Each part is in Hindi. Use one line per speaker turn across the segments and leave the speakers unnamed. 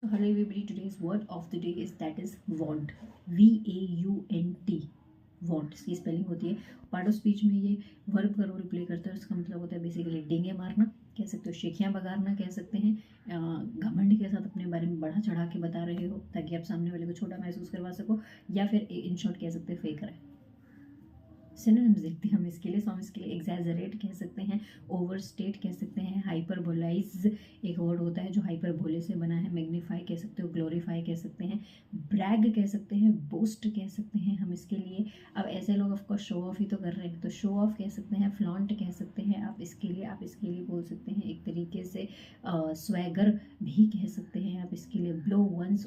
Hello everybody, today's word of the day is that is want. VAUNT, want की स्पेलिंग होती है। पार्ट ऑफ स्पीच में ये वर्ब का रोल प्ले करता है। उसका मतलब होता है बेसिकली डेंगे मारना कह सकते हो, शेखियाँ बगारना कह सकते हैं, घमंड के साथ अपने बारे में बढ़ा चढ़ा के बता रहे हो ताकि आप सामने वाले को छोटा महसूस करवा सको, या फिर इन शॉर्ट कह सकते हैं फेक रहे। सिनोनिम्स देखते हैं हम इसके लिए। सो हम इसके लिए एग्जैजरेट कह सकते हैं, ओवरस्टेट कह सकते हैं, हाइपरबोलाइज एक वर्ड होता है जो हाइपरबोले से बना है, मैग्नीफाई कह सकते हो, ग्लोरीफाई कह सकते हैं, ब्रैग कह सकते हैं, बोस्ट कह सकते हैं हम इसके लिए। अब ऐसे लोग ऑफकोर्स शो ऑफ ही तो कर रहे हैं, तो शो ऑफ कह सकते हैं, फ्लॉन्ट कह सकते हैं आप इसके लिए बोल सकते हैं एक तरीके से स्वैगर भी कह सकते हैं आप इसके लिए, ब्लो वंस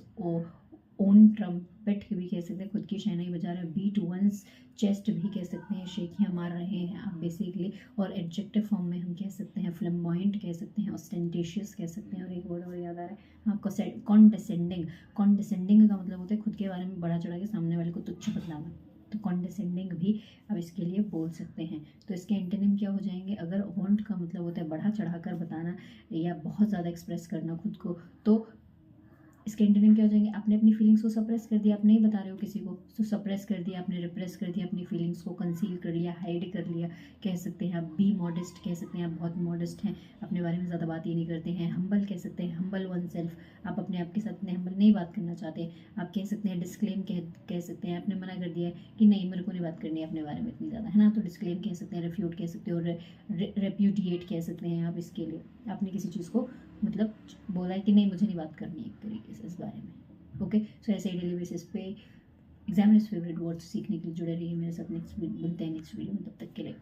ओन ट्रम्पेट भी कह सकते हैं, खुद की शहनाई बजा रहे हैं, बीट वंस चेस्ट भी कह सकते हैं, शेखियाँ मार रहे हैं आप बेसिकली। और एडजेक्टिव फॉर्म में हम कह सकते हैं फ्लैम्बॉयंट कह सकते हैं, ऑस्टेंटेशियस कह सकते हैं, और एक वर्ड और याद आ रहा है आपको, कॉन्डेसेंडिंग। कॉन्डेसेंडिंग का मतलब होता है खुद के बारे में बढ़ा चढ़ा के सामने वाले को तुच्छ बतलाना, तो कॉन्डेसेंडिंग भी अब इसके लिए बोल सकते हैं। तो इसके एंटोनिम क्या हो जाएंगे? अगर वांट का मतलब होता है बढ़ा चढ़ा कर बताना या बहुत ज़्यादा एक्सप्रेस करना खुद को, तो इसके एंटोनिम क्या हो जाएंगे? आपने अपनी फीलिंग्स को सप्रेस कर दिया, आप नहीं बता रहे हो किसी को, तो सप्रेस कर दिया आपने, रिप्रेस कर दिया अपनी फीलिंग्स को, कंसील कर लिया, हाइड कर लिया कह सकते हैं आप। बी मॉडेस्ट कह सकते हैं, आप बहुत मॉडेस्ट हैं, अपने बारे में ज़्यादा बात ही नहीं करते हैं। हम्बल कह सकते हैं, हम्बल वन सेल्फ, आप अपने आप के साथ इतने हम्बल नहीं बात करना चाहते। आप कह सकते हैं डिस्क्लेम कह सकते हैं, आपने मना कर दिया है कि नहीं मेरे को नहीं बात करनी है अपने बारे में इतनी ज़्यादा, है ना, तो डिस्क्लेम कह सकते हैं, रिफ्यूट कह सकते हो, रेप्यूटिएट कह सकते हैं आप इसके लिए। आपने किसी चीज़ को मतलब बोला है कि नहीं मुझे नहीं बात करनी है एक तरीके से इस बारे में। ओके, सो ऐसे ही डेली बेसिस पे एग्जामिनर्स फेवरेट वर्ड्स सीखने के लिए जुड़े रहिए मेरे साथ। नेक्स्ट मिलते हैं नेक्स्ट वीडियो में, तब तक के लिए